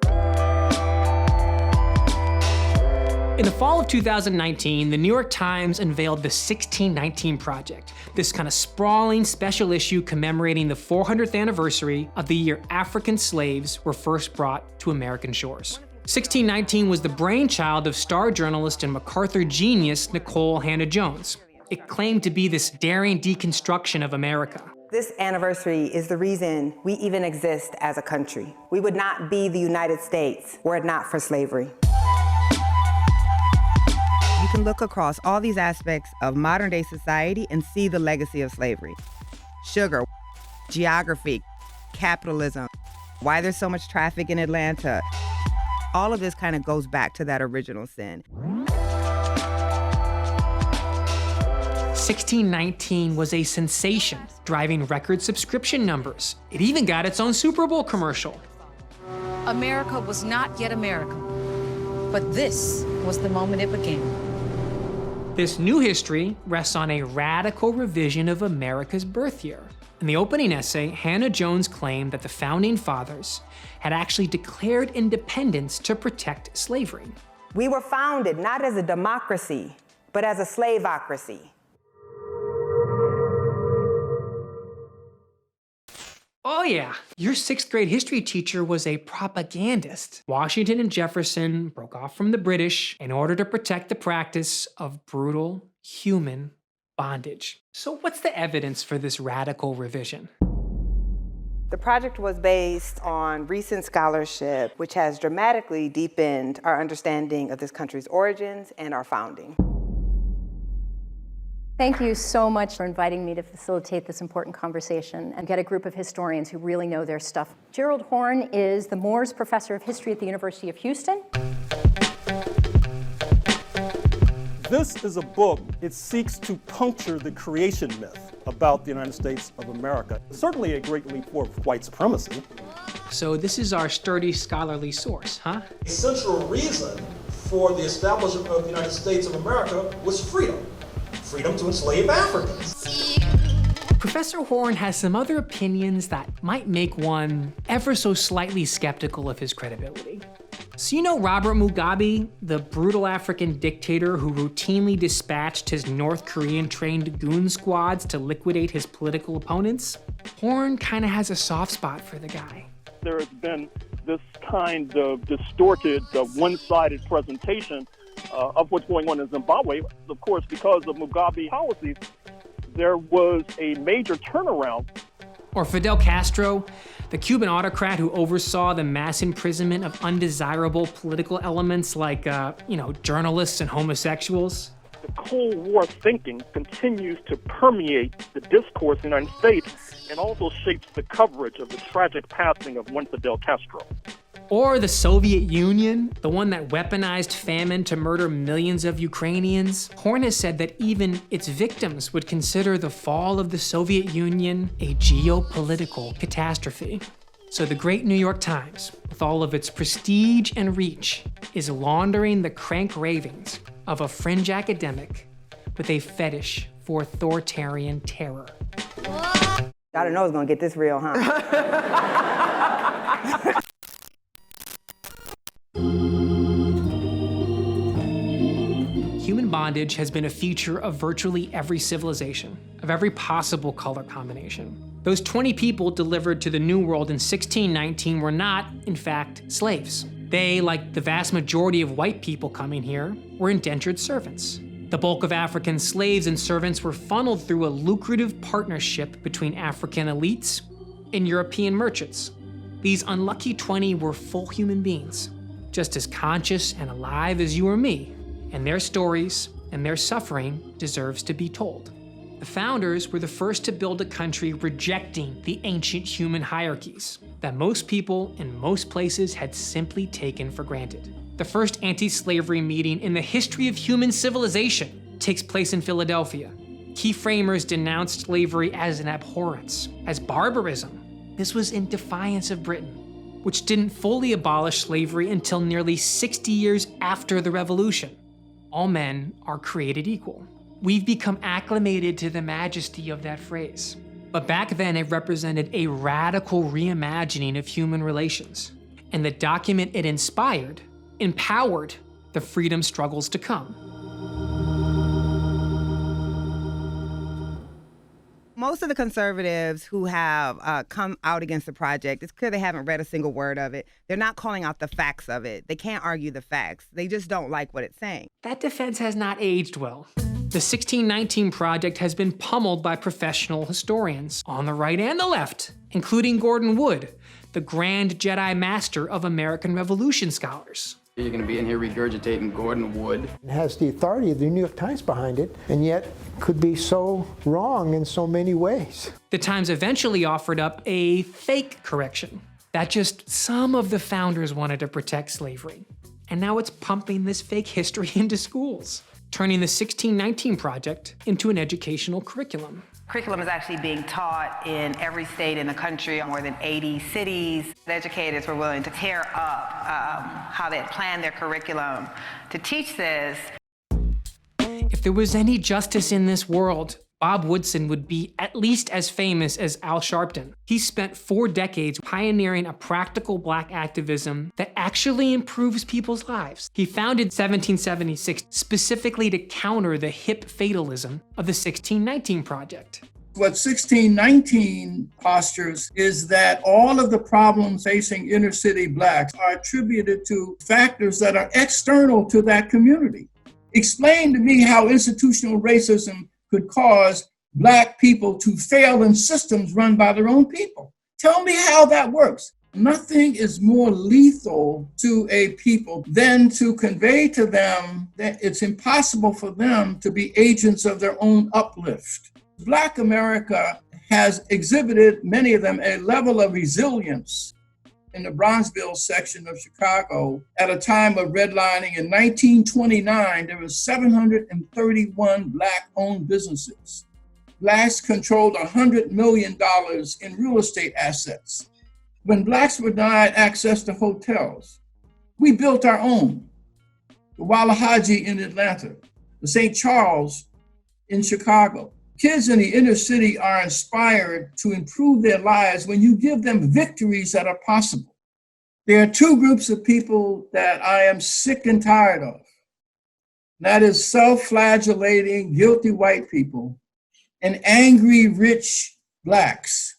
In the fall of 2019, the New York Times unveiled the 1619 Project, this kind of sprawling special issue commemorating the 400th anniversary of the year African slaves were first brought to American shores. 1619 was the brainchild of star journalist and MacArthur genius Nikole Hannah-Jones. It claimed to be this daring deconstruction of America. This anniversary is the reason we even exist as a country. We would not be the United States were it not for slavery. You can look across all these aspects of modern-day society and see the legacy of slavery. Sugar, geography, capitalism, why there's so much traffic in Atlanta. All of this kind of goes back to that original sin. 1619 was a sensation, driving record subscription numbers. It even got its own Super Bowl commercial. America was not yet America, but this was the moment it began. This new history rests on a radical revision of America's birth year. In the opening essay, Hannah-Jones claimed that the Founding Fathers had actually declared independence to protect slavery. We were founded not as a democracy, but as a slaveocracy. Oh yeah, your sixth grade history teacher was a propagandist. Washington and Jefferson broke off from the British in order to protect the practice of brutal human bondage. So what's the evidence for this radical revision? The project was based on recent scholarship, which has dramatically deepened our understanding of this country's origins and our founding. Thank you so much for inviting me to facilitate this important conversation and get a group of historians who really know their stuff. Gerald Horne is the Moores Professor of History at the University of Houston. This is a book. It seeks to puncture the creation myth about the United States of America. Certainly a great leap forward for white supremacy. So this is our sturdy scholarly source, huh? The central reason for the establishment of the United States of America was freedom. Freedom to enslave Africans. Professor Horne has some other opinions that might make one ever so slightly skeptical of his credibility. So you know Robert Mugabe, the brutal African dictator who routinely dispatched his North Korean-trained goon squads to liquidate his political opponents? Horne kind of has a soft spot for the guy. There has been this kind of distorted, one-sided presentation of what's going on in Zimbabwe. Of course, because of Mugabe policies, there was a major turnaround. Or Fidel Castro, the Cuban autocrat who oversaw the mass imprisonment of undesirable political elements like, journalists and homosexuals. The Cold War thinking continues to permeate the discourse in the United States and also shapes the coverage of the tragic passing of one Fidel Castro. Or the Soviet Union, the one that weaponized famine to murder millions of Ukrainians. Horne has said that even its victims would consider the fall of the Soviet Union a geopolitical catastrophe. So the great New York Times, with all of its prestige and reach, is laundering the crank ravings of a fringe academic with a fetish for authoritarian terror. I didn't know it was gonna get this real, huh? Human bondage has been a feature of virtually every civilization, of every possible color combination. Those 20 people delivered to the New World in 1619 were not, in fact, slaves. They, like the vast majority of white people coming here, were indentured servants. The bulk of African slaves and servants were funneled through a lucrative partnership between African elites and European merchants. These unlucky 20 were full human beings, just as conscious and alive as you or me, and their stories and their suffering deserves to be told. The founders were the first to build a country rejecting the ancient human hierarchies that most people in most places had simply taken for granted. The first anti-slavery meeting in the history of human civilization takes place in Philadelphia. Key framers denounced slavery as an abhorrence, as barbarism. This was in defiance of Britain, which didn't fully abolish slavery until nearly 60 years after the Revolution. All men are created equal. We've become acclimated to the majesty of that phrase. But back then, it represented a radical reimagining of human relations. And the document it inspired empowered the freedom struggles to come. Most of the conservatives who have come out against the project, it's clear they haven't read a single word of it. They're not calling out the facts of it. They can't argue the facts. They just don't like what it's saying. That defense has not aged well. The 1619 Project has been pummeled by professional historians on the right and the left, including Gordon Wood, the Grand Jedi Master of American Revolution scholars. You're going to be in here regurgitating Gordon Wood. It has the authority of the New York Times behind it, and yet could be so wrong in so many ways. The Times eventually offered up a fake correction that just some of the founders wanted to protect slavery. And now it's pumping this fake history into schools, turning the 1619 Project into an educational curriculum. Curriculum is actually being taught in every state in the country, more than 80 cities. The educators were willing to tear up how they had planned their curriculum to teach this. If there was any justice in this world, Bob Woodson would be at least as famous as Al Sharpton. He spent 4 decades pioneering a practical Black activism that actually improves people's lives. He founded 1776 specifically to counter the hip fatalism of the 1619 Project. What 1619 postures is that all of the problems facing inner city Blacks are attributed to factors that are external to that community. Explain to me how institutional racism could cause Black people to fail in systems run by their own people. Tell me how that works. Nothing is more lethal to a people than to convey to them that it's impossible for them to be agents of their own uplift. Black America has exhibited, many of them, a level of resilience in the Bronzeville section of Chicago. At a time of redlining in 1929, there were 731 Black-owned businesses. Blacks controlled $100 million in real estate assets. When Blacks were denied access to hotels, we built our own. The Wallahaji in Atlanta, the St. Charles in Chicago. Kids in the inner city are inspired to improve their lives when you give them victories that are possible. There are 2 groups of people that I am sick and tired of. That is self-flagellating, guilty white people and angry, rich Blacks.